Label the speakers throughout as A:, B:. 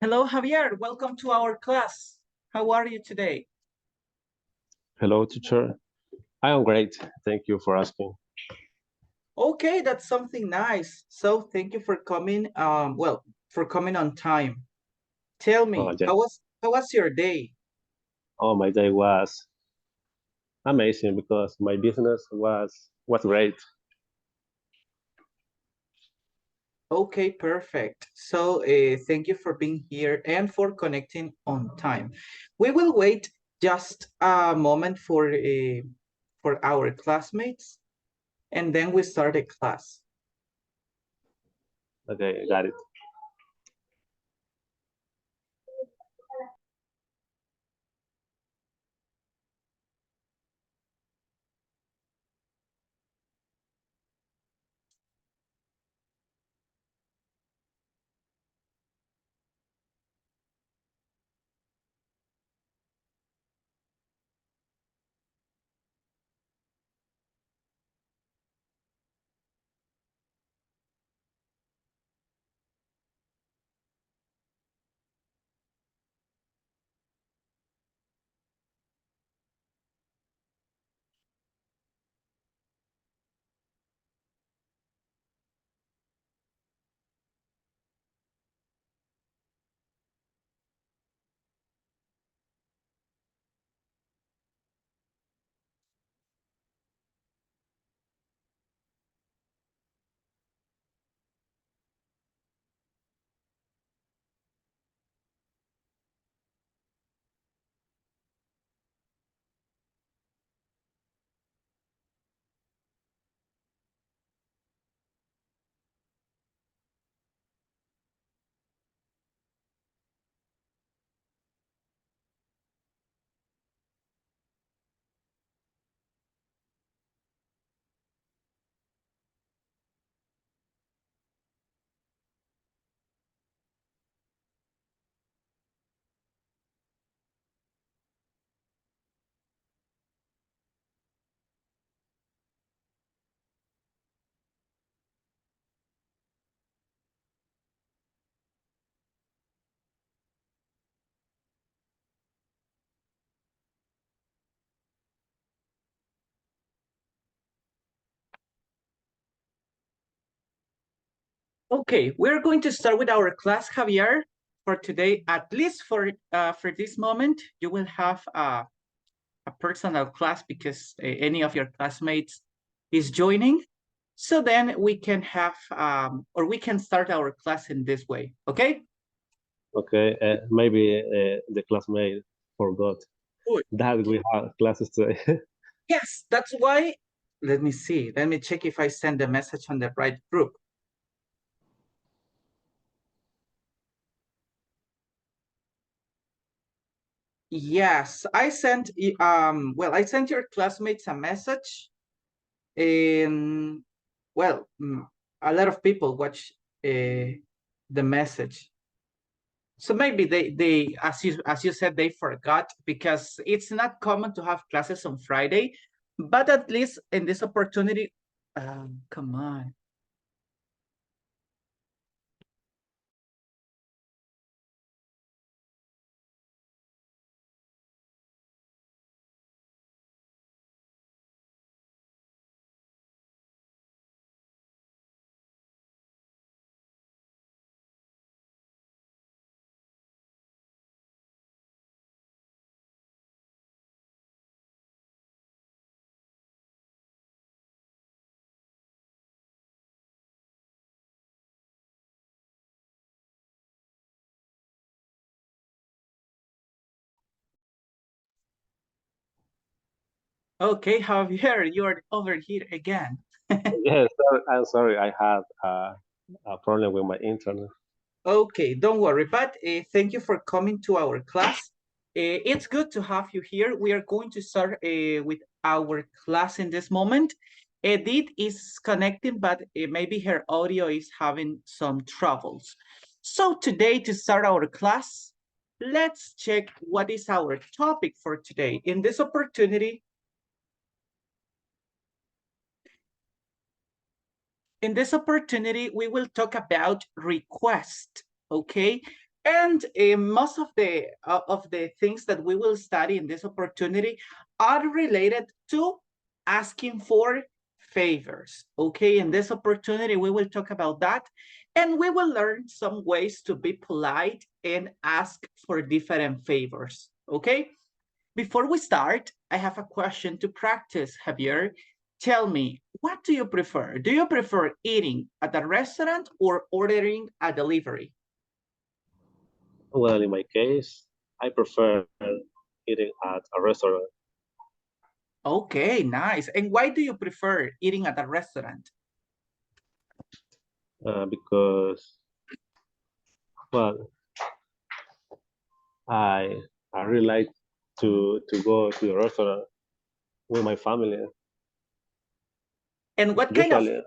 A: Hello, Javier. Welcome to our class. How are you today?
B: Hello, teacher. I am great. Thank you for asking.
A: Okay, that's something nice. So thank you for coming. For coming on time. Tell
B: Oh,
A: me,
B: yeah.
A: how was your day?
B: Oh, my day was amazing because my business was great.
A: Okay, perfect. So thank you for being here and for connecting on time. We will wait just a moment for our classmates, and then we start the class.
B: Okay, got it.
A: Okay, we're going to start with our class, Javier. For today, at least for this moment, you will have a personal class because any of your classmates is joining. So then we can have, or we can start our class in this way, okay?
B: Okay, maybe the classmate forgot
A: Good.
B: that we have classes today.
A: Yes, that's why, let me see, let me check if I send the message on the right group. Yes, I sent, I sent your classmates a message and a lot of people watch the message. So maybe they as you said, they forgot because it's not common to have classes on Friday, but at least in this opportunity, come on. Okay, Javier, you're over here again.
B: Yes, I'm sorry. I had a problem with my internet.
A: Okay, don't worry, but thank you for coming to our class. It's good to have you here. We are going to start with our class in this moment. Edith is connecting, but maybe her audio is having some troubles. So today, to start our class, let's check what is our topic for today. In this opportunity, we will talk about request, okay? And most of the things that we will study in this opportunity are related to asking for favors. Okay, in this opportunity, we will talk about that, and we will learn some ways to be polite and ask for different favors. Okay, before we start, I have a question to practice, Javier. Tell me, what do you prefer? Do you prefer eating at a restaurant or ordering a delivery?
B: Well, in my case, I prefer eating at a restaurant
A: Okay, nice. And why do you prefer eating at a restaurant?
B: because, well, I I really like to go to the restaurant with my family.
A: And what kind of,
B: Usually,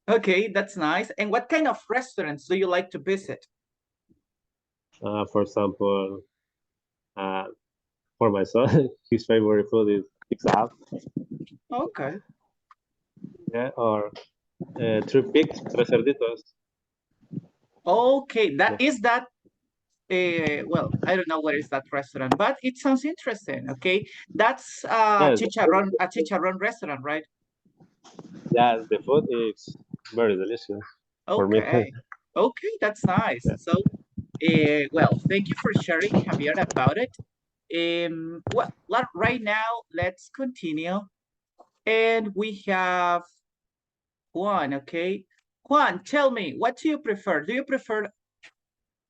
A: okay, that's nice. And what kind of restaurants do you like to visit?
B: for example, uh, for my son, his favorite food is pizza Hut,
A: Okay.
B: yeah, or three pigs, tres cerditos.
A: Okay,
B: Yeah.
A: well, I don't know what is that restaurant, but it sounds interesting. Okay, that's
B: Yes,
A: a chicharron restaurant, right?
B: yeah, the food is very delicious for me.
A: Okay, okay, that's nice.
B: Yeah.
A: So, well, thank you for sharing, Javier, about it. Well, right now, let's continue. And we have Juan, okay? Juan, tell me, what do you prefer?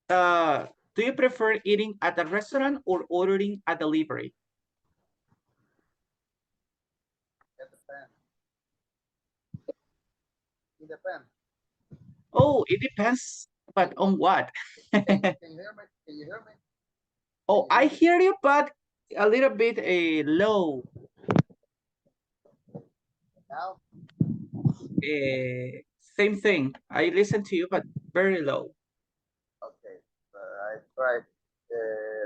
A: Uh, do you prefer eating at a restaurant or ordering a delivery?
C: It depends. It depends.
A: Oh, it depends, but on what?
C: Can you hear me? Can you hear me?
A: Oh, I hear you, but a little bit low.
C: Now?
A: Same thing. I listen to you, but very low.
C: Okay. I tried.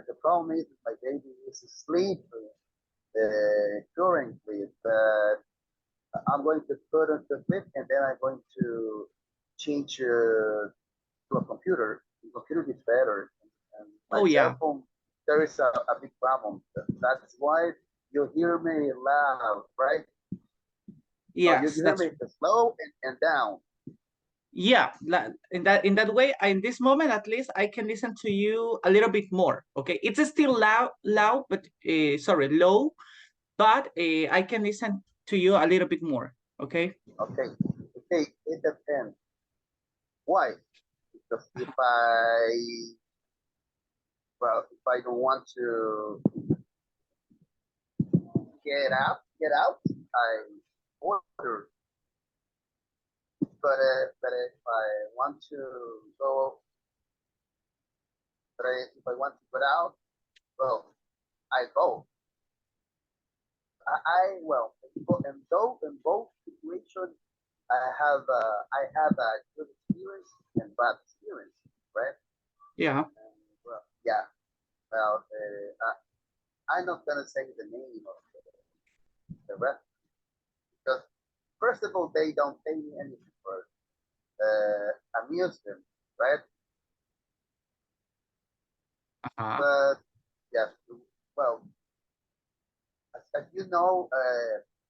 C: The problem is my baby is asleep currently, but I'm going to put on the clip and then I'm going to change to a computer. The computer is better. And my
A: Oh, yeah.
C: cell phone, there is a big problem. That's why you hear me loud, right? So you
A: Yes,
C: hear
A: that's
C: me slow and down.
A: yeah. In that way, in this moment, at least, I can listen to you a little bit more. Okay, it's still loud, but sorry, low, but I can listen to you a little bit more. Okay.
C: Okay. Okay. It depends. Why? Because if I don't want to get out, I order. But if I want to go, if I want to get out, well, I go. Well, in both situations, I have a good experience and bad experience, right?
A: Yeah.
C: And, well, yeah. Well, I'm not gonna say the name of the restaurant because first of all, they don't pay me anything for amuse them, right?
A: Uh-huh.
C: But yes, well, as you know,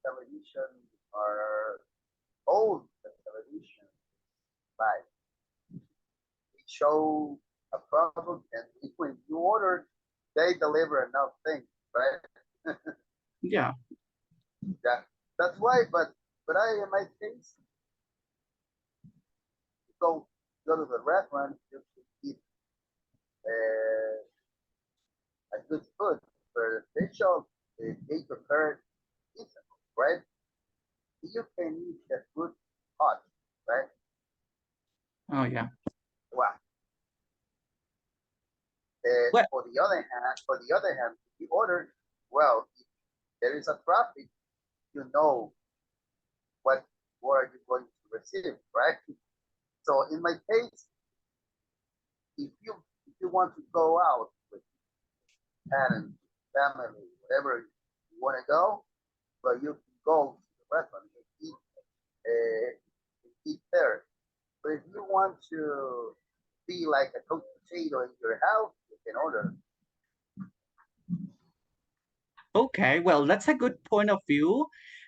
C: television are old television, right? It show a problem, and when you order, they deliver enough things, right?
A: Yeah.
C: Yeah, that's why. But in my case, go to the restaurant, you eat a good food, but they show they prepare pizza, right? You can eat the food hot, right?
A: Oh, yeah.
C: Well,
A: Well,
C: for the other hand, if you order, well, if there is a traffic, you know what are you going to receive, right? So in my case, if you want to go out with parents, family, whatever you want to go, but you can go to the restaurant and eat there. But if you want be like a cooked potato in your house, you can order.
A: Okay, well, that's a good point of view.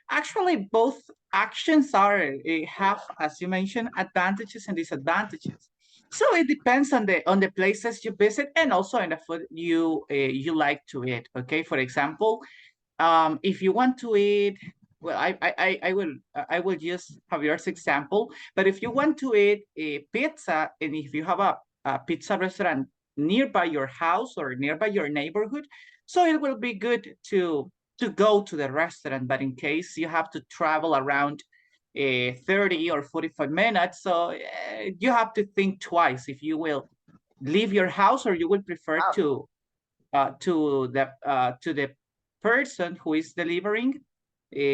A: Actually, both actions are have, as you mentioned, advantages and disadvantages. So it depends on the places you visit and also on the food you like to eat. Okay, for example, if you want to eat, well, I will use Javier's example, but if you want to eat a pizza and if you have a pizza restaurant nearby your house or nearby your neighborhood, so it will be good to go to the restaurant. But in case you have to travel around 30 or 45 minutes, so you have to think twice if you will leave your house or you will prefer to the person who is delivering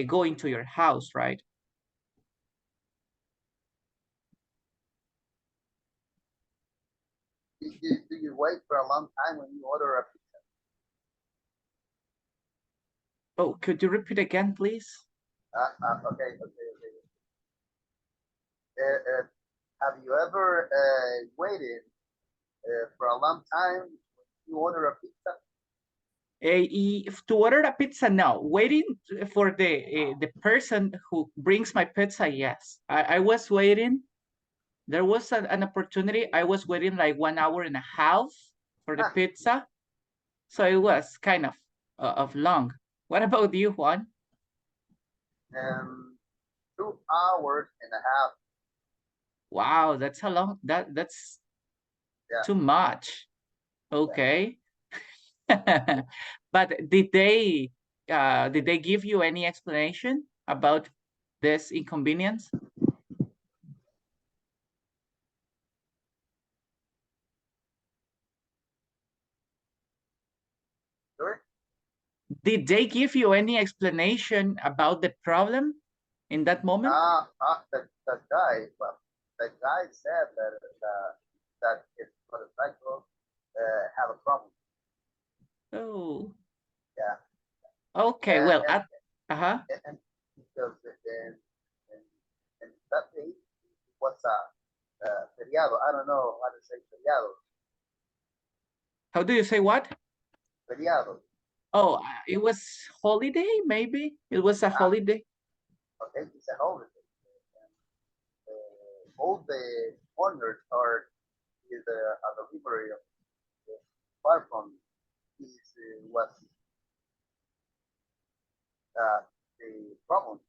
A: going to your house, right?
C: Do you wait for a long time when you order a pizza?
A: Oh, could you repeat again, please?
C: Okay. Have you ever waited for a long time when you order a pizza?
A: If to order a pizza, no. Waiting for the person who brings my pizza, yes. I was waiting. There was an opportunity. I was waiting like 1 hour and a half for the pizza. So it was kind of long. What about you, Juan?
C: 2 hours and a half.
A: Wow, that's a long, that's
C: Yeah.
A: too much. Okay. But did they give you any explanation about this inconvenience?
C: Sorry?
A: Did they give you any explanation about the problem in that moment?
C: The guy, well, the guy said that his motorcycle have a problem.
A: Oh,
C: Yeah.
A: okay. Well,
C: And
A: uh-huh.
C: because in that day it was a feriado. I don't know how to say feriado.
A: How do you say what?
C: Feriado.
A: Oh, it was holiday, maybe? It was a holiday.
C: Okay, it's a holiday. All the corners are is a delivery of far from is was the problem.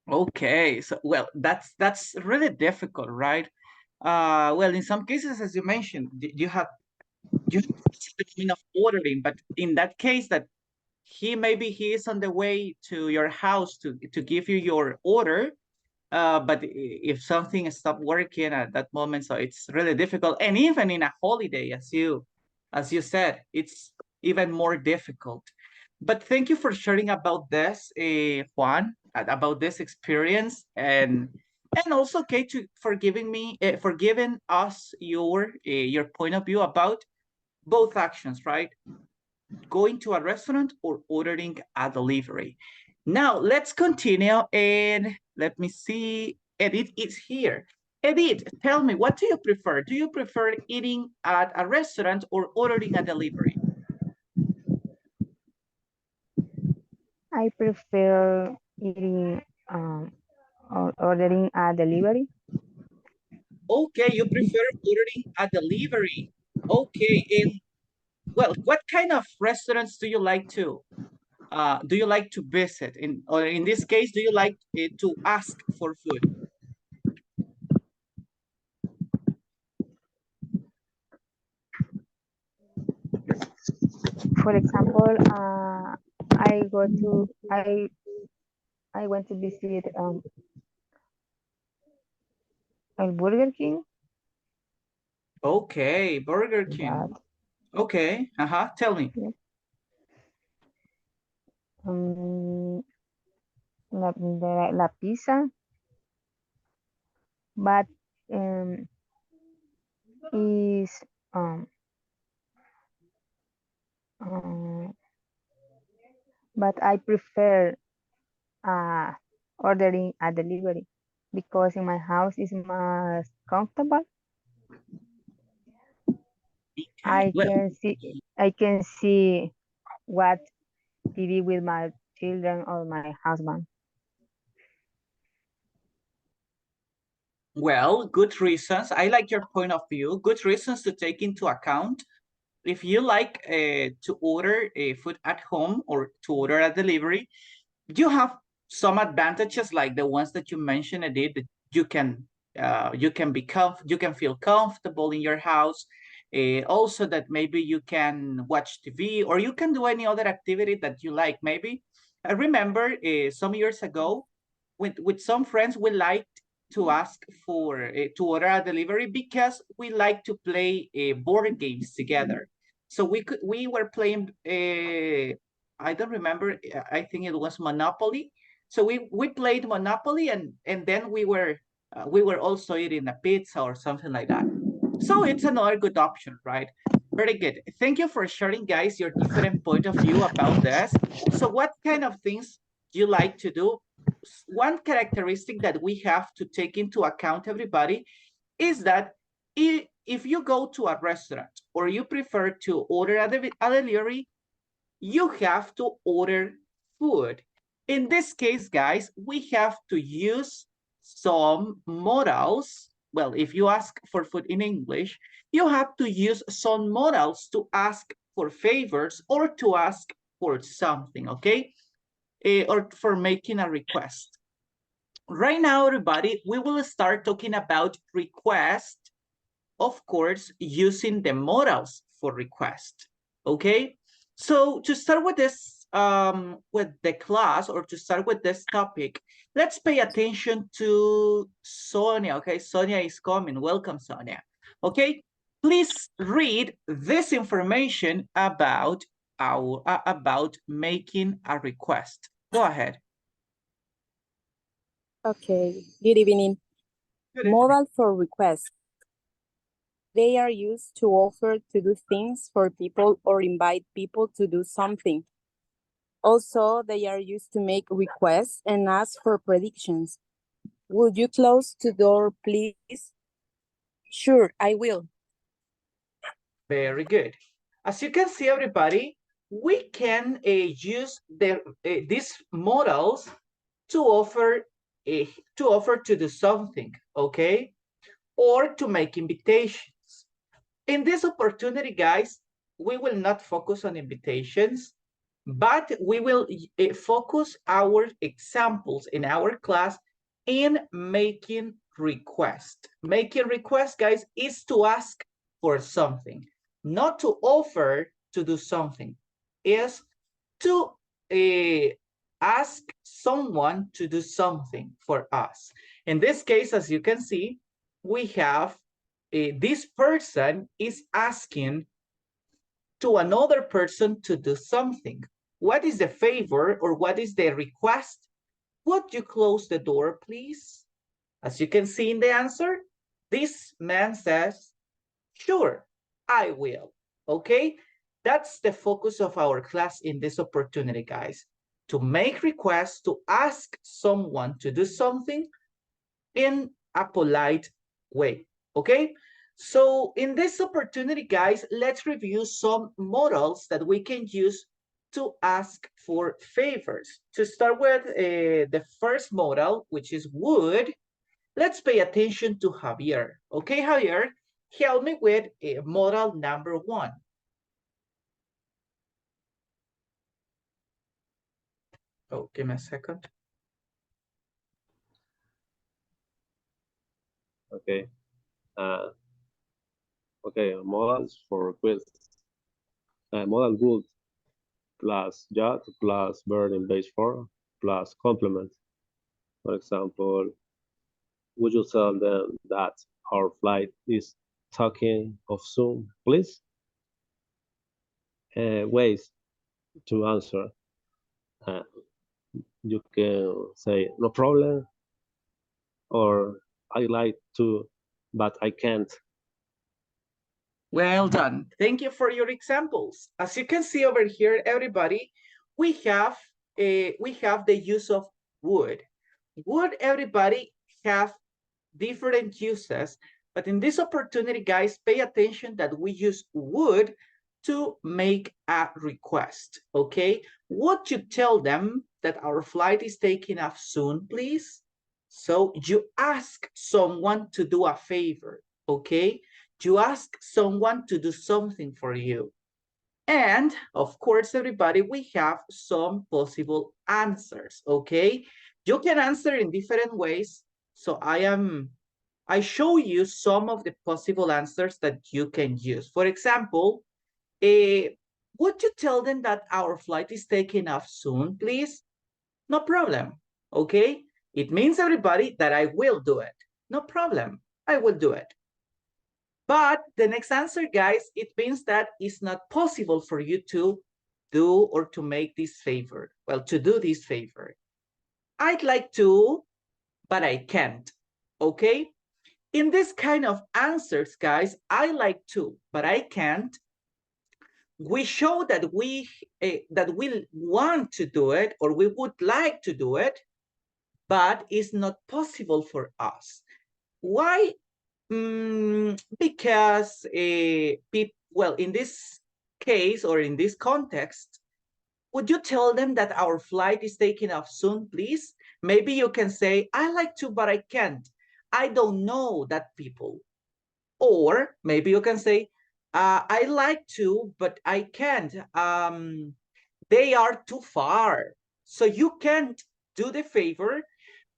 A: Okay, so well, that's really difficult, right? Well, in some cases, as you mentioned, you have the mean of ordering, but in that case, that maybe he is on the way to your house to give you your order, but if something stopped working at that moment, so it's really difficult. And even in a holiday, as you said, it's even more difficult. But thank you for sharing about this, Juan, about this experience, and also Kate for giving us your point of view about both actions, right? Going to a restaurant or ordering a delivery. Now let's continue and let me see. Edith is here. Edith, tell me, what do you prefer? Do you prefer eating at a restaurant or ordering a delivery?
D: I prefer eating or ordering a delivery.
A: Okay, you prefer ordering a delivery. Okay, and well, what kind of restaurants do you like to visit? Or in this case, do you like to ask for food?
D: For example, I go to I went to visit a Burger King.
A: Okay, Burger King.
D: But,
A: Okay, tell me.
D: yeah. La pizza, but is um, um, but I prefer ordering a delivery. because in my house is more comfortable.
A: Okay, well,
D: I can see what TV with my children or my husband.
A: well, good reasons. I like your point of view. Good reasons to take into account. If you like to order food at home or to order a delivery, you have some advantages like the ones that you mentioned, Edith, that you can you can feel comfortable in your house. Also that maybe you can watch TV or you can do any other activity that you like. Maybe I remember some years ago with some friends we liked to ask for to order a delivery because we like to play board games together. So we were playing I don't remember. I think it was Monopoly. So we played Monopoly, and then we were also eating a pizza or something like that. So it's another good option, right? Very good. Thank you for sharing, guys, your different point of view about this. So what kind of things do you like to do? One characteristic that we have to take into account, everybody, is that if you go to a restaurant or you prefer to order a delivery, you have to order food. In this case, guys, we have to use some modals. Well, if you ask for food in English, you have to use some modals to ask for favors or to ask for something, okay? Or for making a request. Right now, everybody, we will start talking about request, of course, using the modals for request, okay? So to start with this, with the class, or to start with this topic, let's pay attention to Sonia, okay? Sonia is coming. Welcome, Sonia. Okay, please read this information about about making a request. Go ahead.
E: Okay, good evening.
A: Good evening.
E: Modal for request. They are used to offer to do things for people or invite people to do something. Also, they are used to make requests and ask for predictions. Would you close the door, please? Sure, I will.
A: Very good. As you can see, everybody, we can use these modals to offer to do something, okay, or to make invitations. In this opportunity, guys, we will not focus on invitations, but we will focus our examples in our class in making request. Making request, guys, is to ask for something, not to offer to do something. Is to ask someone to do something for us. In this case, as you can see, we have this person is asking to another person to do something. What is the favor or what is the request? Would you close the door, please? As you can see in the answer, this man says, sure, I will. Okay, that's the focus of our class in this opportunity, guys. To make requests, to ask someone to do something in a polite way, okay? So in this opportunity, guys, let's review some modals that we can use to ask for favors. To start with the first modal, which is would, let's pay attention to Javier. Okay, Javier, help me with modal number 1. Oh, give me a second.
B: Okay. Okay, modals for requests. Modal would plus jot plus verb in base form plus complement. For example, would you tell them that our flight is taking off soon, please? Ways to answer. You can say no problem, or I like to, but I can't.
A: Well done. Thank you for your examples. As you can see over here, everybody, we have the use of would. Would, everybody, have different uses, but in this opportunity, guys, pay attention that we use would to make a request, okay? Would you tell them that our flight is taking off soon, please? So you ask someone to do a favor, okay? You ask someone to do something for you. And of course, everybody, we have some possible answers, okay? You can answer in different ways. So I show you some of the possible answers that you can use. For example, would you tell them that our flight is taking off soon, please? No problem, okay? It means, everybody, that I will do it. No problem, I will do it. But the next answer, guys, it means that it's not possible for you to do or to make this favor. Well, to do this favor. I'd like to, but I can't, okay? In this kind of answers, guys, I like to, but I can't, we show that we want to do it or we would like to do it, but it's not possible for us. Why? Because well, in this case or in this context, would you tell them that our flight is taking off soon, please? Maybe you can say, I like to, but I can't. I don't know that people. Or maybe you can say, I like to, but I can't. They are too far. So you can't do the favor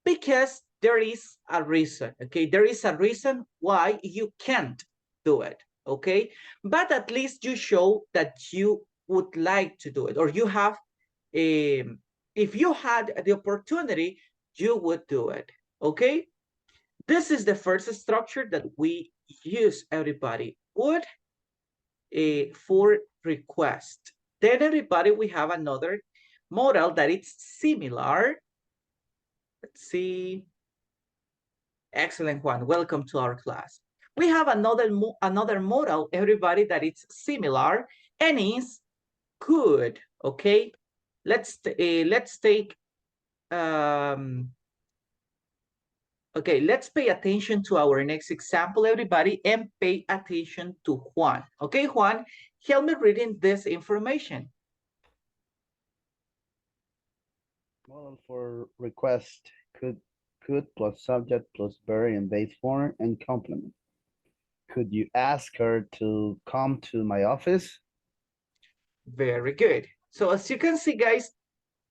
A: because there is a reason, okay? There is a reason why you can't do it, okay? But at least you show that you would like to do it, or you have, if you had the opportunity, you would do it, okay? This is the first structure that we use, everybody. Would for request. Then, everybody, we have another modal that is similar. Let's see. Excellent, Juan. Welcome to our class. We have another modal, everybody, that is similar and is could. Okay, let's take. Okay, let's pay attention to our next example, everybody, and pay attention to Juan. Okay, Juan, help me reading this information.
F: Modal for request could plus subject plus verb in base form and complement. Could you ask her to come to my office?
A: Very good. So as you can see, guys,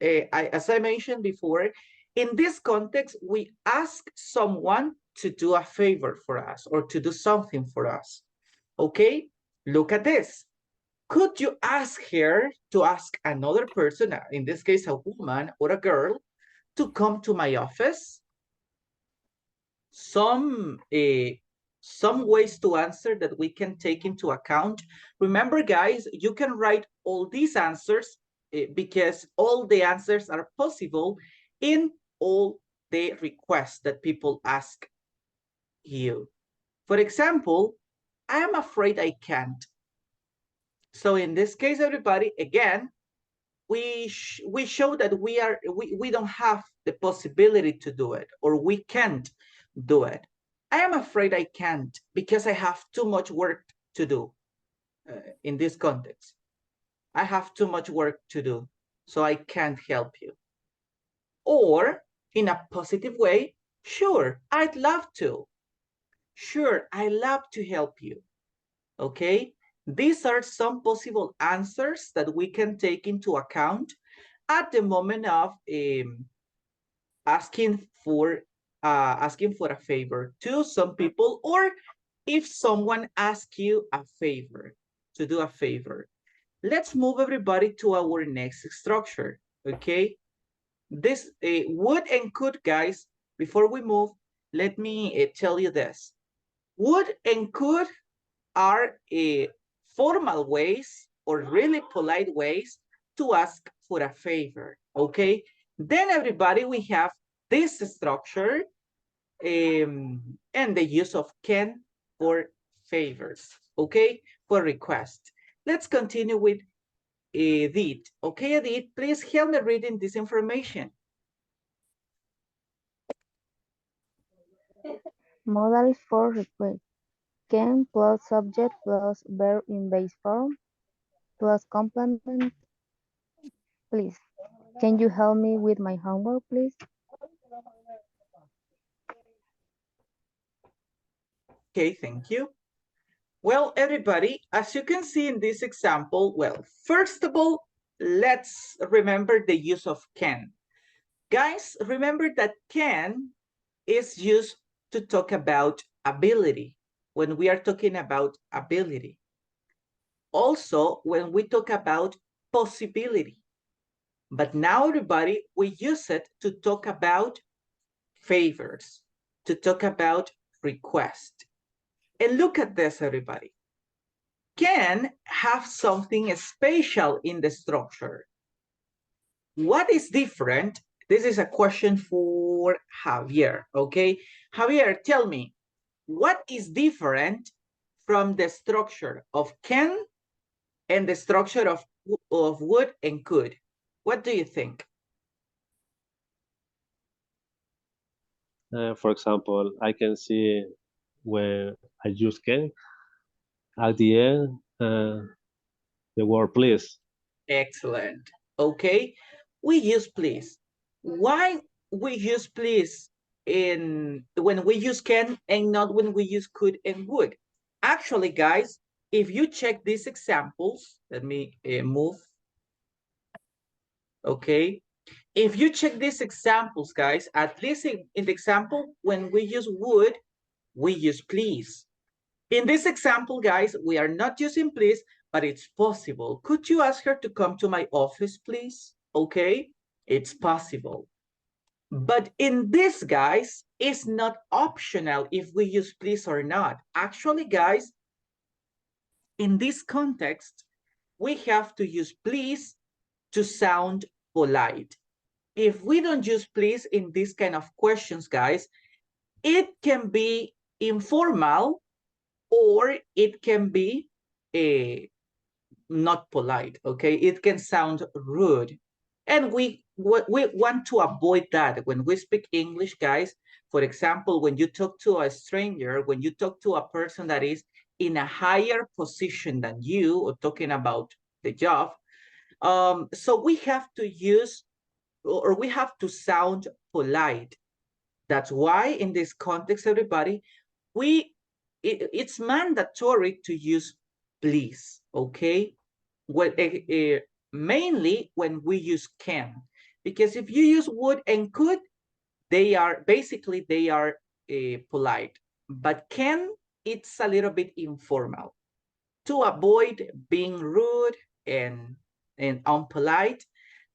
A: as I mentioned before, in this context, we ask someone to do a favor for us or to do something for us. Okay, look at this. Could you ask her to ask another person, in this case, a woman or a girl, to come to my office? Some ways to answer that we can take into account. Remember, guys, you can write all these answers because all the answers are possible in all the requests that people ask you. For example, I am afraid I can't. So in this case, everybody, again, we show that we don't have the possibility to do it, or we can't do it. I am afraid I can't because I have too much work to do in this context. I have too much work to do, so I can't help you. Or in a positive way, sure, I'd love to. Sure, I love to help you. Okay, these are some possible answers that we can take into account at the moment of asking for a favor to some people, or if someone asks you a favor, to do a favor. Let's move, everybody, to our next structure, okay? This would and could, guys, before we move, let me tell you this. Would and could are formal ways or really polite ways to ask for a favor, okay? Then, everybody, we have this structure and the use of can for favors, okay? For request. Let's continue with Edith. Okay, Edith, please help me reading this information.
D: Modal for request. Can plus subject plus verb in base form plus complement. Please. Can you help me with my homework, please?
A: Okay, thank you. Well, everybody, as you can see in this example, well, first of all, let's remember the use of can. Guys, remember that can is used to talk about ability when we are talking about ability. Also, when we talk about possibility. But now, everybody, we use it to talk about favors, to talk about request. And look at this, everybody. Can have something special in the structure. What is different? This is a question for Javier, okay? Javier, tell me, what is different from the structure of can and the structure of would and could? What do you think?
B: For example, I can see when I use can, at the end, the word please.
A: Excellent. Okay, we use please. Why we use please when we use can and not when we use could and would? Actually, guys, if you check these examples, let me move. Okay, if you check these examples, guys, at least in the example when we use would, we use please. In this example, guys, we are not using please, but it's possible. Could you ask her to come to my office, please? Okay, it's possible. But in this, guys, it's not optional if we use please or not. Actually, guys, in this context, we have to use please to sound polite. If we don't use please in this kind of questions, guys, it can be informal or it can be not polite, okay? It can sound rude. And we want to avoid that when we speak English, guys. For example, when you talk to a stranger, when you talk to a person that is in a higher position than you, or talking about the job, so we have to use, or we have to sound polite. That's why in this context, everybody, it's mandatory to use please, okay? Well, mainly when we use can, because if you use would and could, they are basically polite, but can, it's a little bit informal. To avoid being rude and unpolite,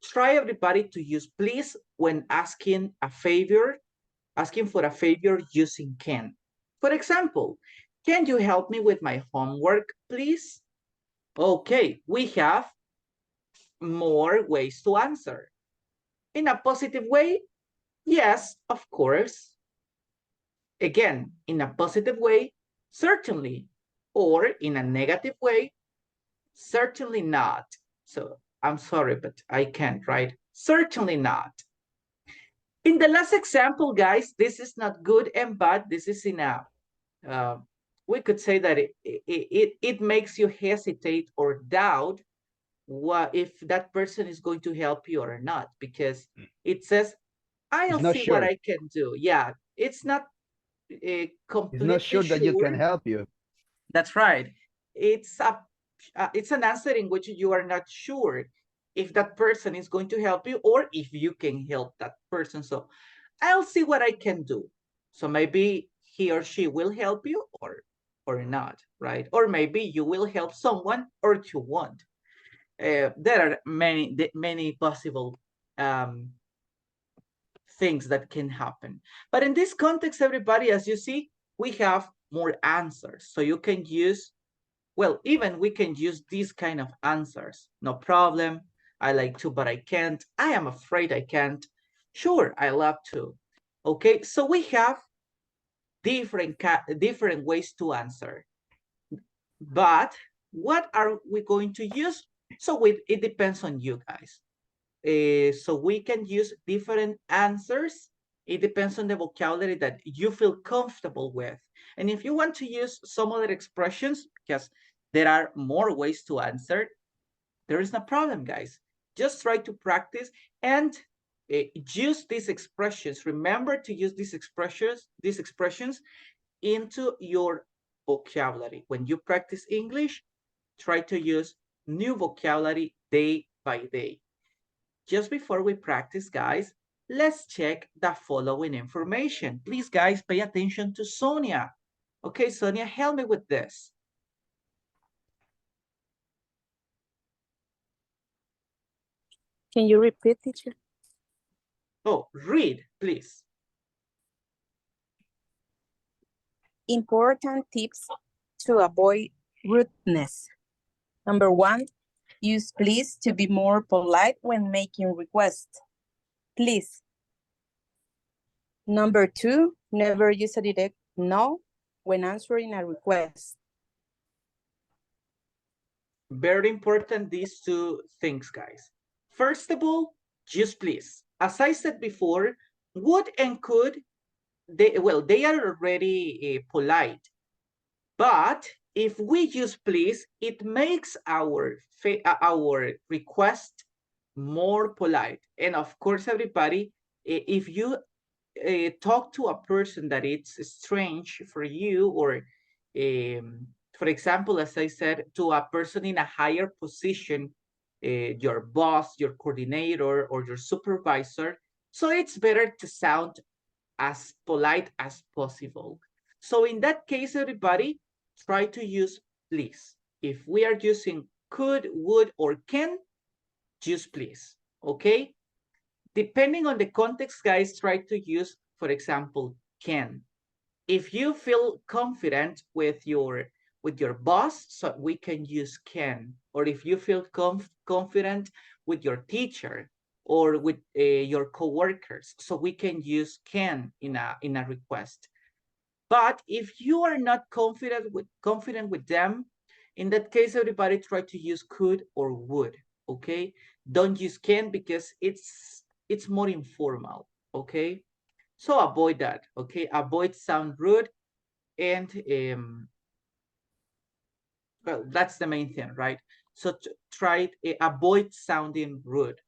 A: try everybody to use please when asking for a favor using can. For example, can you help me with my homework, please? Okay, we have more ways to answer. In a positive way, yes, of course. Again, in a positive way, certainly. Or in a negative way, certainly not. So I'm sorry, but I can't, right? Certainly not. In the last example, guys, this is not good and bad. This is in a, we could say that it makes you hesitate or doubt what if that person is going to help you or not, because it says, I'll see what I can do. Yeah, it's not completely
F: It's not sure that you can help you.
A: That's right. It's an answer in which you are not sure if that person is going to help you or if you can help that person. So I'll see what I can do. So maybe he or she will help you or not, right? Or maybe you will help someone or you won't. There are many possible things that can happen. But in this context, everybody, as you see, we have more answers. So you can use, well, even we can use these kind of answers. No problem. I like to, but I can't. I am afraid I can't. Sure, I love to. Okay, so we have different ways to answer. But what are we going to use? So it depends on you guys. So we can use different answers It depends on the vocabulary that you feel comfortable with. And if you want to use some other expressions, because there are more ways to answer, there is no problem, guys. Just try to practice and use these expressions. Remember to use these expressions into your vocabulary. When you practice English, try to use new vocabulary day by day. Just before we practice, guys, let's check the following information. Please, guys, pay attention to Sonia. Okay, Sonia, help me with this.
E: Can you repeat, teacher?
A: Oh, read, please.
E: Important tips to avoid rudeness. Number 1, use please to be more polite when making requests. Please. Number 2, never use a direct no when answering a request.
A: Very important, these two things, guys. First of all, just please. As I said before, would and could, they are already polite. But if we use please, it makes our request more polite. And of course, everybody, if you talk to a person that it's strange for you, or for example, as I said, to a person in a higher position, your boss, your coordinator, or your supervisor, so it's better to sound as polite as possible. So in that case, everybody, try to use please. If we are using could, would, or can, use please, okay? Depending on the context, guys, try to use, for example, can. If you feel confident with your boss, so we can use can. Or if you feel confident with your teacher or with your coworkers, so we can use can in a request. But if you are not confident with them, in that case, everybody try to use could or would, okay? Don't use can because it's more informal, okay? So avoid that, okay? Avoid sound rude, and well, that's the main thing, right? So try avoid sounding rude.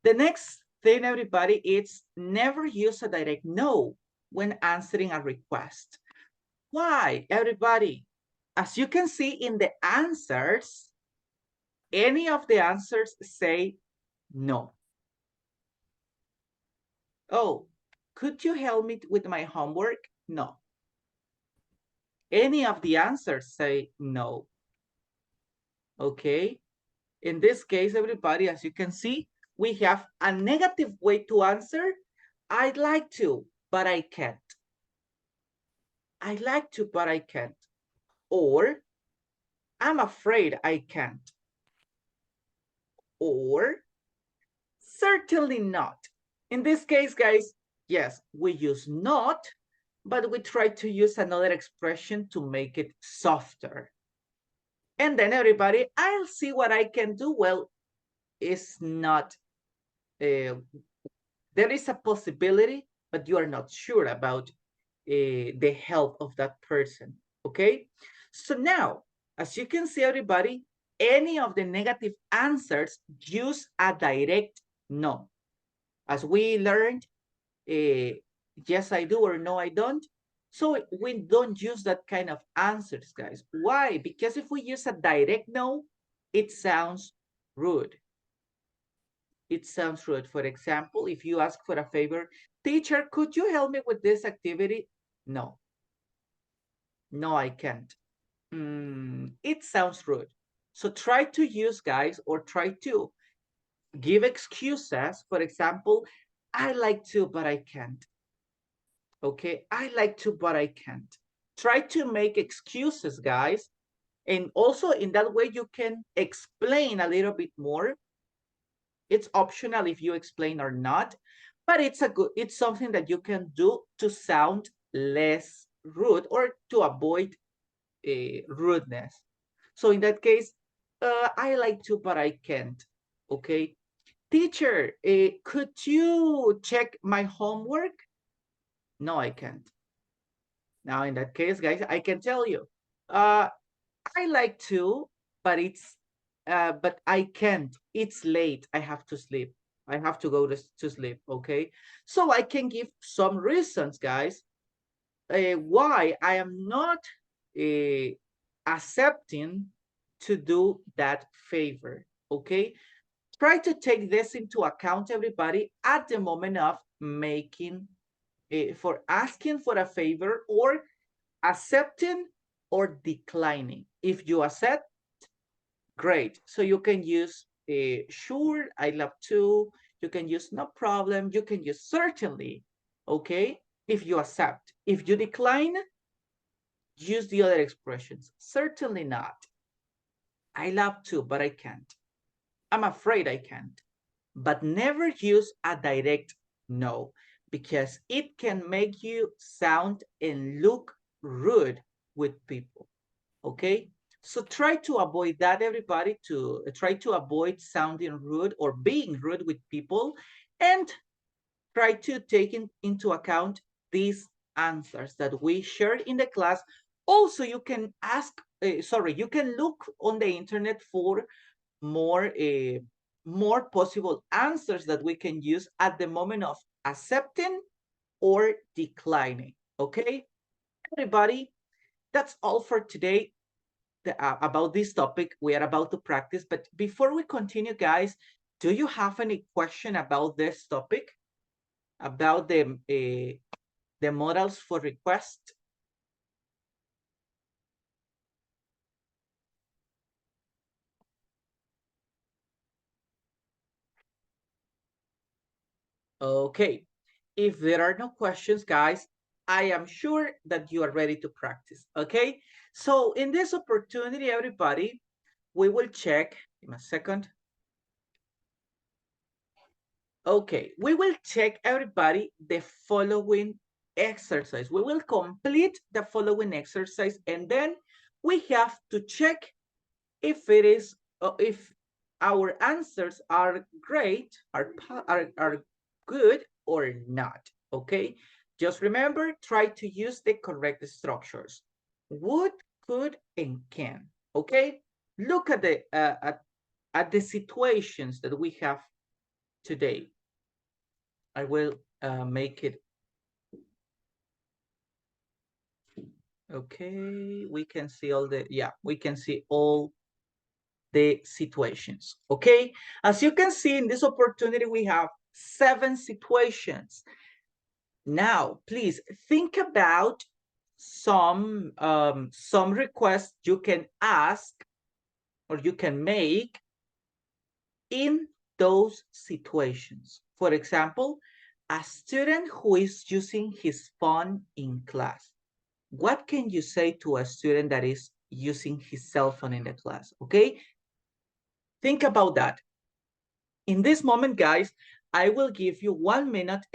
A: The next thing, everybody, is never use a direct no when answering a request. Why, everybody? As you can see in the answers, any of the answers say no. Oh, could you help me with my homework? No. Any of the answers say no. Okay. In this case, everybody, as you can see, we have a negative way to answer. I'd like to, but I can't. I'd like to, but I can't. Or I'm afraid I can't. Or certainly not. In this case, guys, yes, we use not, but we try to use another expression to make it softer. And then everybody, I'll see what I can do. Well, it's not, there is a possibility, but you are not sure about the health of that person, okay? So now, as you can see, everybody, any of the negative answers use a direct no. As we learned, yes, I do, or no, I don't. So we don't use that kind of answers, guys. Why? Because if we use a direct no, it sounds rude. It sounds rude. For example, if you ask for a favor, teacher, could you help me with this activity? No. No, I can't. It sounds rude. So try to use, guys, or try to give excuses. For example, I like to, but I can't. Okay, I like to, but I can't. Try to make excuses, guys. And also in that way, you can explain a little bit more. It's optional if you explain or not, but it's something that you can do to sound less rude or to avoid rudeness. So in that case, I like to, but I can't. Okay. Teacher, could you check my homework? No, I can't. Now, in that case, guys, I can tell you, I like to, but but I can't. It's late. I have to sleep. I have to go to sleep, okay? So I can give some reasons, guys, why I am not accepting to do that favor, okay? Try to take this into account, everybody, at the moment of making, for asking for a favor or accepting or declining. If you accept, great. So you can use sure, I love to. You can use no problem. You can use certainly, okay? If you accept. If you decline, use the other expressions. Certainly not. I love to, but I can't. I'm afraid I can't. But never use a direct no, because it can make you sound and look rude with people, okay? So try to avoid that, everybody, to try to avoid sounding rude or being rude with people, and try to take into account these answers that we shared in the class. Also, you can you can look on the internet for more possible answers that we can use at the moment of accepting or declining. Okay, everybody, that's all for today about this topic. We are about to practice, but before we continue, guys, do you have any question about this topic, about the modals for request? Okay, if there are no questions, guys, I am sure that you are ready to practice, okay? So in this opportunity, everybody, we will check, give me a second. Okay, we will check, everybody, the following exercise. We will complete the following exercise, and then we have to check if it is, if our answers are great, are good or not, okay? Just remember, try to use the correct structures. Would, could, and can, okay? Look at the situations that we have today. I will make it. Okay, we can see all the, yeah, we can see all the situations, okay? As you can see in this opportunity, we have 7 situations. Now, please think about some requests you can ask or you can make in those situations. For example, a student who is using his phone in class. What can you say to a student that is using his cell phone in the class, okay? Think about that. In this moment, guys, I will give you 1.5 minutes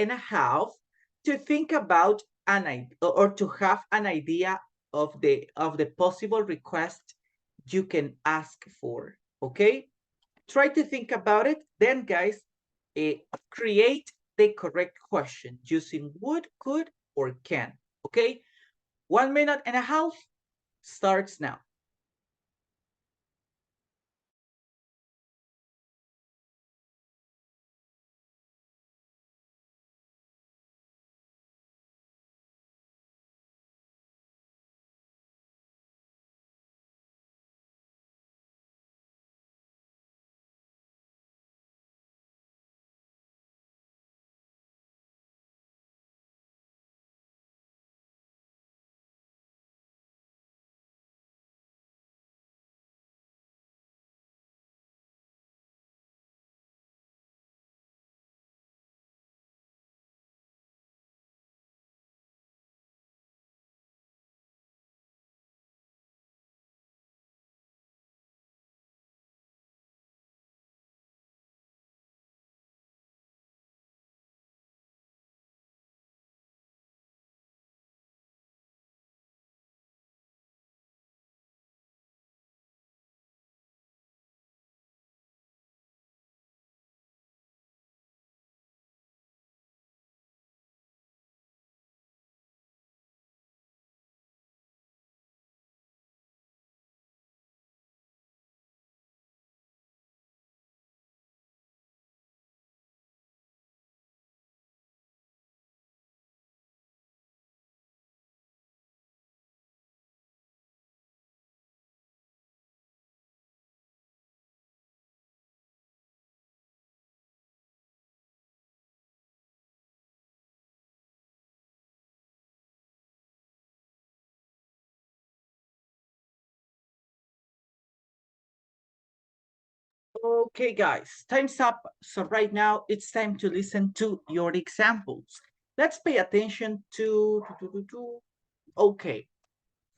A: to think about an idea or to have an idea of the possible request you can ask for, okay? Try to think about it. Then, guys, create the correct question using would, could, or can, okay? 1.5 minutes starts now. Okay, guys, time's up. So right now it's time to listen to your examples. Let's pay attention to. Okay,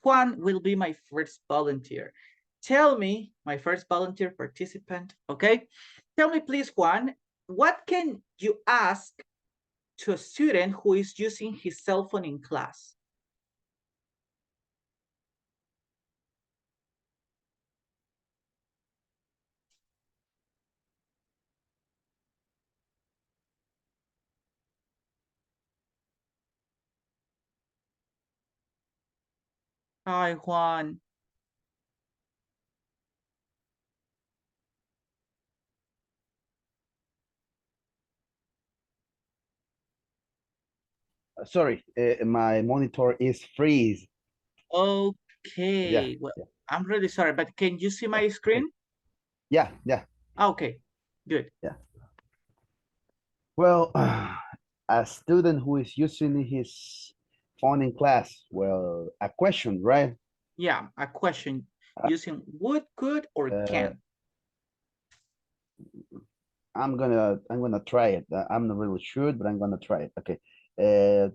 A: Juan will be my first volunteer. Tell me, my first volunteer participant, okay? Tell me, please, Juan, what can you ask to a student who is using his cell phone in class? Hi, Juan.
F: Sorry, my monitor is freeze.
A: Okay,
F: Yeah,
A: well,
F: yeah,
A: I'm really sorry, but can you see my screen?
F: yeah, yeah.
A: Okay, good.
F: Yeah. Well, a student who is using his phone in class. Well, a question, right?
A: Yeah, a question using would, could, or
F: Uh,
A: can.
F: I'm gonna try it. I'm not really sure, but I'm gonna try it. Okay. Uh,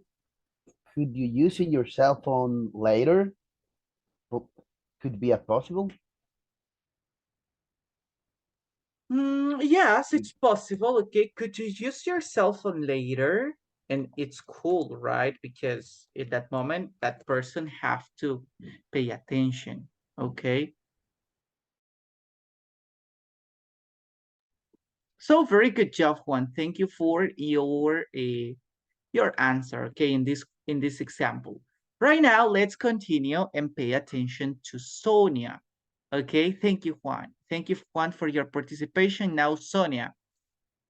F: could you use your cell phone later? Could be a possible.
A: Yes, it's possible. Okay, could you use your cell phone later? And it's cool, right? Because at that moment, that person have to pay attention. Okay. So very good job, Juan. Thank you for your answer. Okay, in this example. Right now, let's continue and pay attention to Sonia. Okay, thank you, Juan. Thank you, Juan, for your participation. Now, Sonia.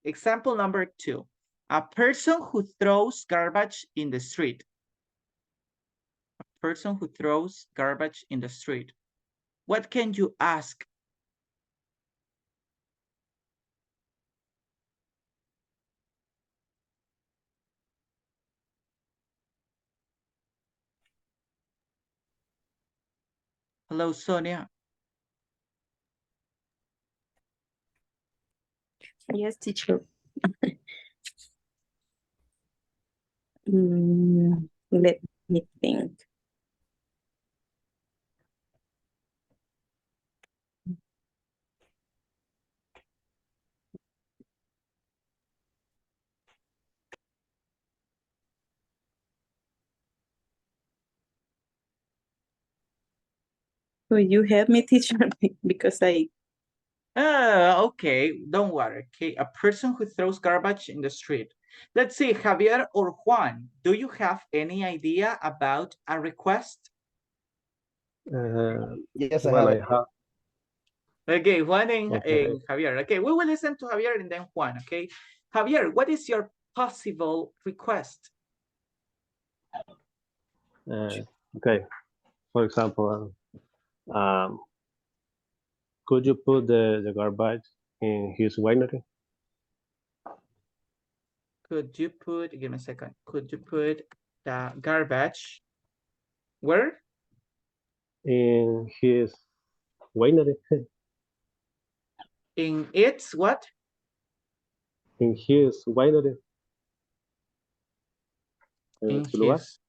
A: Example number 2. A person who throws garbage in the street. A person who throws garbage in the street. What can you ask? Hello, Sonia.
E: Yes, teacher. Let me think. Will you help me, teacher? Because I
A: Okay, don't worry. Okay, a person who throws garbage in the street. Let's see, Javier or Juan, do you have any idea about a request?
F: Yes, I
B: Well,
F: have
B: I
F: it.
B: have.
A: Okay, Juan
B: Okay.
A: and Javier. Okay, we will listen to Javier and then Juan. Okay, Javier, what is your possible request?
B: Okay. For example, could you put the garbage in his winery?
A: Could you put, give me a second, could you put the garbage where?
B: In his winery?
A: In its what?
B: In his winery.
A: In
B: Su lugar.
A: his.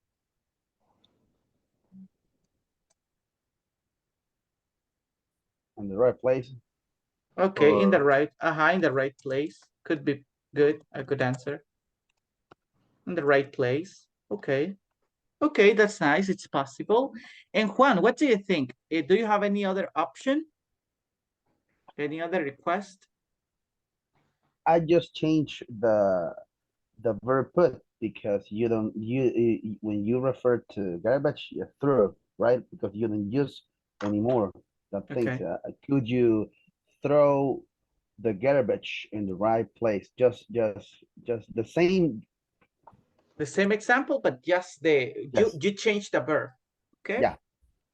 F: In the right place.
A: Okay, in the
B: Or
A: right, in the right place. Could be good, a good answer. In the right place. Okay. Okay, that's nice. It's possible. And Juan, what do you think? Do you have any other option? Any other request?
F: I just changed the verb put because you don't when you refer to garbage you throw, right, because you don't use anymore that things.
A: Okay.
F: Could you throw the garbage in the right place? Just the same.
A: The same example, but just
F: Yes.
A: you change the verb. Okay.
F: Yeah.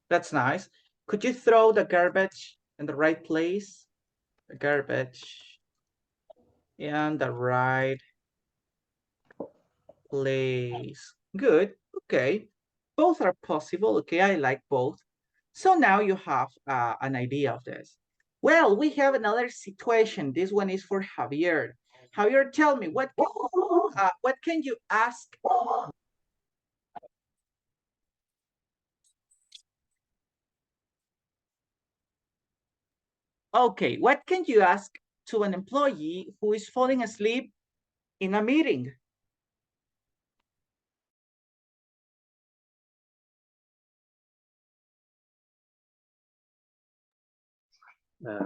A: That's nice. Could you throw the garbage in the right place? The garbage in the right place. Good. Okay. Both are possible. Okay, I like both. So now you have an idea of this. Well, we have another situation. This one is for Javier. Javier, tell me, what can you ask? Okay, what can you ask to an employee who is falling asleep in a meeting?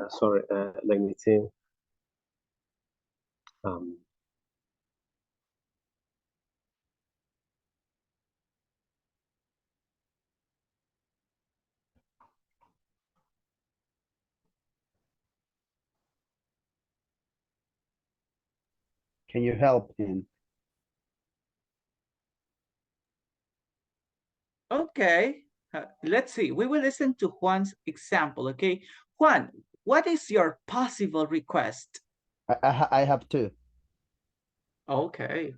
B: Sorry, let me think. Um,
F: Can you help him?
A: Okay, let's see. We will listen to Juan's example, okay? Juan, what is your possible request?
F: I have two.
A: Okay,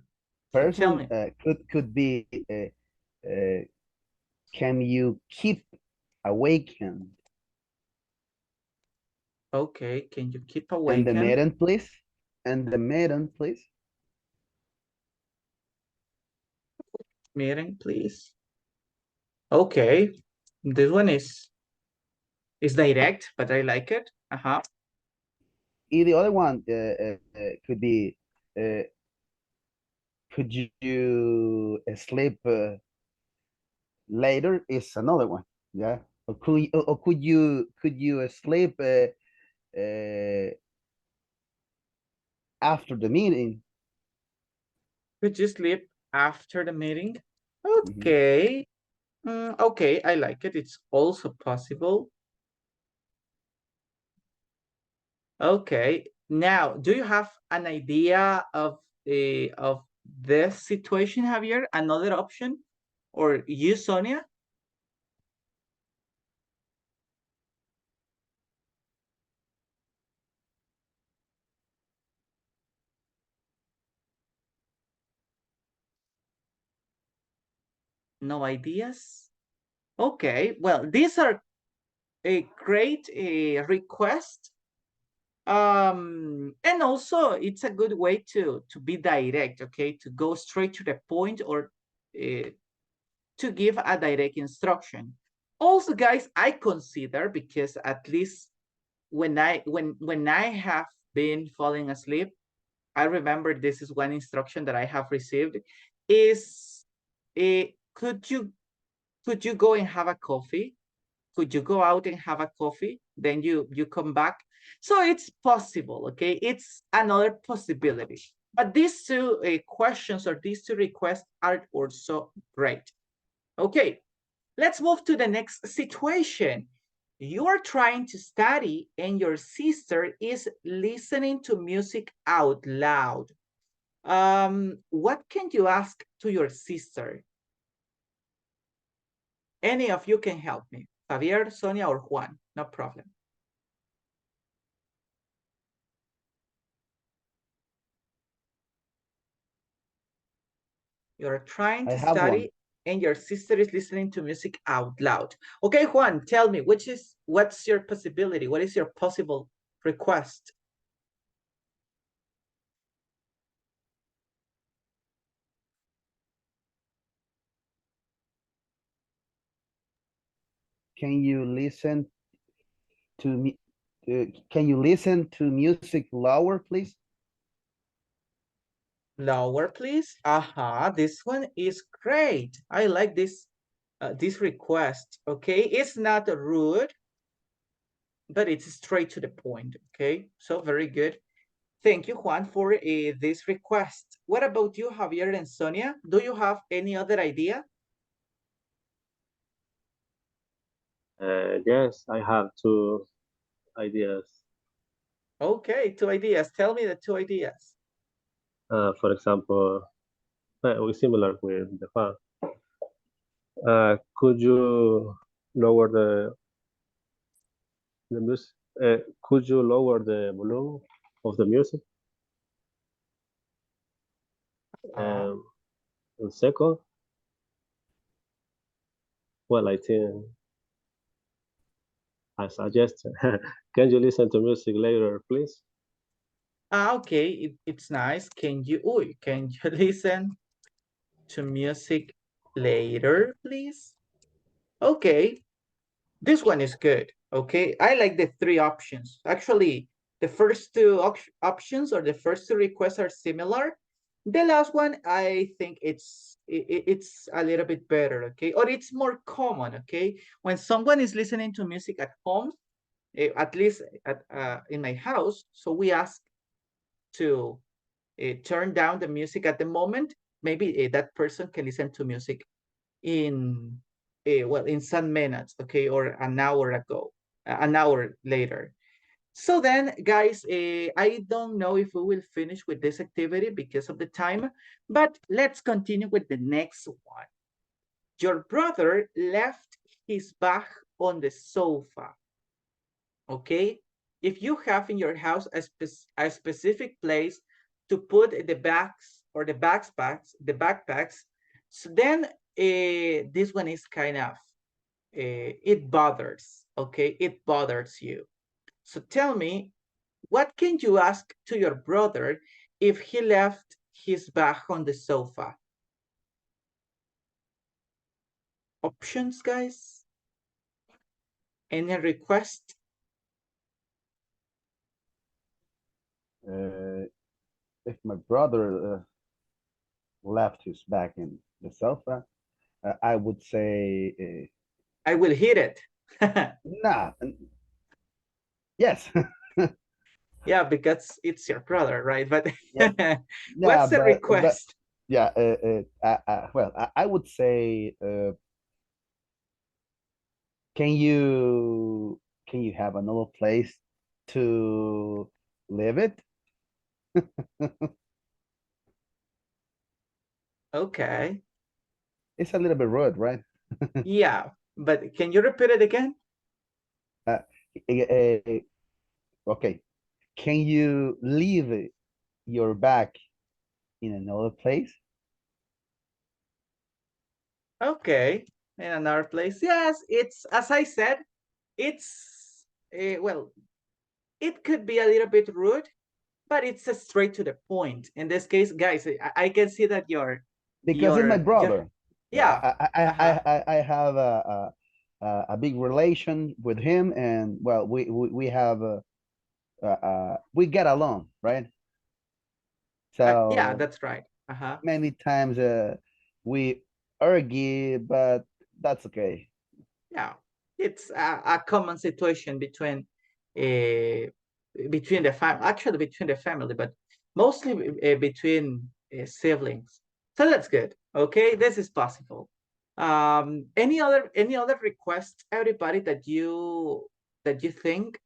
F: First
A: tell
F: one
A: me.
F: could be can you keep awakened?
A: Okay, can you keep
F: And the
A: awakened?
F: meeting, please. And the meeting, please.
A: Meeting, please. Okay, this one is direct, but I like it. Uh-huh.
F: The other one could be could you sleep later is another one. Yeah. Or could you sleep after the meeting?
A: Could you sleep after the meeting?
F: Mhm.
A: Okay. Okay, I like it. It's also possible. Okay. Now, do you have an idea of this situation, Javier? Another option? Or you, Sonia? No ideas? Okay, well, these are a great request. And also it's a good way to be direct, okay? To go straight to the point or to give a direct instruction. Also, guys, I consider, because at least when I have been falling asleep, I remember this is one instruction that I have received is could you go and have a coffee? Could you go out and have a coffee? Then you come back. So it's possible, okay? It's another possibility. But these two questions or these two requests are also great. Okay, let's move to the next situation. You are trying to study and your sister is listening to music out loud. What can you ask to your sister? Any of you can help me. Javier, Sonia, or Juan, no problem. You're trying
F: I
A: to
F: have one.
A: study and your sister is listening to music out loud. Okay, Juan, tell me, what's your possibility? What is your possible request?
F: Can you listen to me? Can you listen to music lower, please?
A: Lower, please. Aha, this one is great. I like this request. Okay, it's not rude, but it's straight to the point. Okay, so very good. Thank you, Juan, for this request. What about you, Javier and Sonia? Do you have any other idea?
B: yes, I have two ideas.
A: Okay, two ideas. Tell me the two ideas.
B: For example, we similar with the fan. Could you lower the music? Could you lower the volume of the music? Um, and second, well, I think I suggest. Can you listen to music later, please?
A: Okay, it's nice. Can you listen to music later, please? Okay, this one is good. Okay, I like the three options. Actually, the first two options or the first two requests are similar. The last one, I think it's a little bit better, okay? Or it's more common, okay? When someone is listening to music at home, at least in my house, so we ask to turn down the music at the moment. Maybe that person can listen to music in well, in some minutes, okay, or an hour ago, an hour later. So then, guys, I don't know if we will finish with this activity because of the time, but let's continue with the next one. Your brother left his bag on the sofa, okay? If you have in your house a specific place to put the bags or the backpacks, so then this one is kind of, it bothers, okay? It bothers you. So tell me, what can you ask to your brother if he left his bag on the sofa? Options, guys? Any request?
F: If my brother left his bag in the sofa, I would say,
A: I will hit it.
F: nah, yes.
A: Yeah, because it's your brother, right? But
F: Yeah,
A: what's the
F: but
A: request?
F: yeah, well, I would say, can you have another place to live it?
A: Okay.
F: It's a little bit rude, right?
A: Yeah, but can you repeat it again?
F: Uh, okay. Can you leave your bag in another place?
A: Okay, in another place. Yes, it's as I said, it's well, it could be a little bit rude, but it's straight to the point. In this case, guys, I can see that
F: Because it's my
A: your
F: brother.
A: yeah,
F: I have a big relation with him, and well, we have we get along, right?
A: yeah,
F: So
A: that's right.
F: many times we argue, but that's okay.
A: Yeah, it's a common situation uh, between the family, actually between the family, but mostly between siblings. So that's good. Okay, this is possible. Any other requests, everybody, that you think?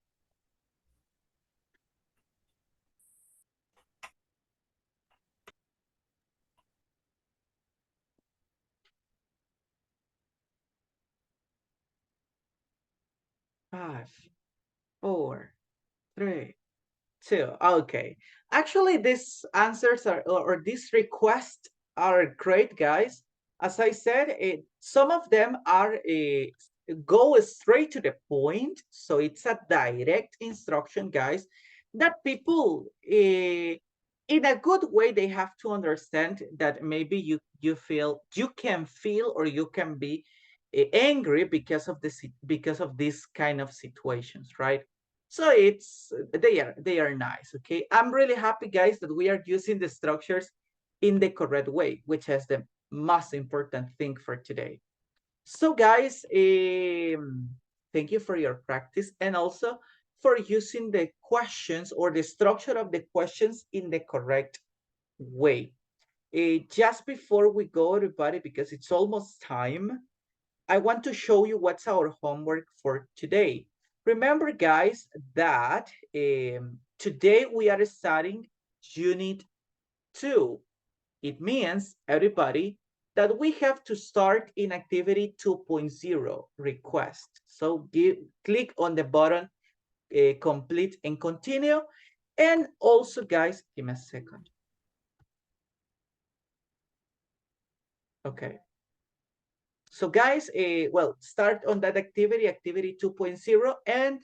A: Five, four, three, two. Okay. Actually, these answers or these requests are great, guys. As I said, some of them are go straight to the point. So it's a direct instruction, guys, that people in a good way, they have to understand that maybe you can feel or you can be angry because of this kind of situations, right? So they are nice. Okay, I'm really happy, guys, that we are using the structures in the correct way, which is the most important thing for today. So guys, thank you for your practice and also for using the questions or the structure of the questions in the correct way. Just before we go, everybody, because it's almost time, I want to show you what's our homework for today. Remember, guys, that today we are studying Unit 2. It means, everybody, that we have to start in activity 2.0 request. So click on the button, complete and continue. And also, guys, give me a second. Okay. So guys, well, start on that activity, activity 2.0, and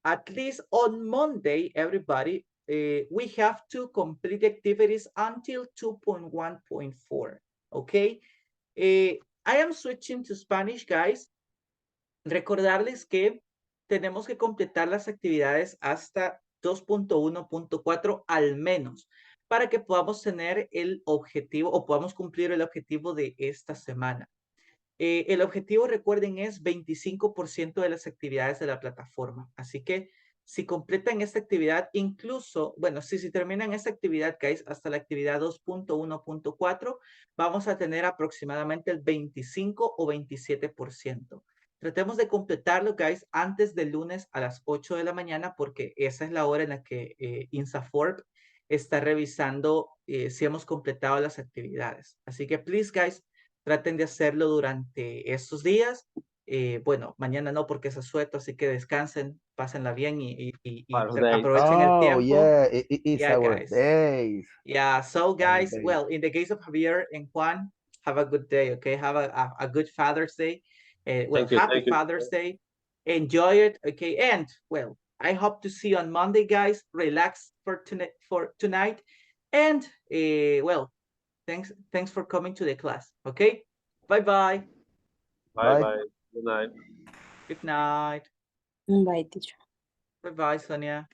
A: at least on Monday, everybody, we have to complete activities until 2.1.4, okay? I am switching to Spanish, guys. Recordarles que tenemos que completar las actividades hasta 2.1.4 al menos para que podamos tener el objetivo o podamos cumplir el objetivo de esta semana. El objetivo, recuerden, es 25% de las actividades de la plataforma. Así que si completan esta actividad, incluso, bueno, si terminan esta actividad, guys, hasta la actividad 2.1.4, vamos a tener aproximadamente el 25 o 27%. Tratemos de completarlo, guys, antes del lunes a las 8 de la mañana, porque esa es la hora en la que INSAFORP está revisando si hemos completado las actividades. Así que, please, guys, traten de hacerlo durante estos días. Bueno, mañana no porque es asueto, así que descansen, pásenla bien y
B: Five days.
A: aprovechen el
F: Oh,
A: tiempo.
F: yeah, it's
A: Yeah,
F: our
A: guys.
F: days.
A: Yeah, so guys,
F: days.
A: well, in the case of Javier and Juan, have a good day, okay? Have a good Father's Day. Well, happy Father's Day. Enjoy it, okay? And, well, I hope to see you on Monday, guys. Relax for tonight. And, well, thanks for coming to the class, okay? Bye-bye.
B: Bye. Good night.
A: Good night.
E: Bye, teacher.
A: Bye-bye, Sonia.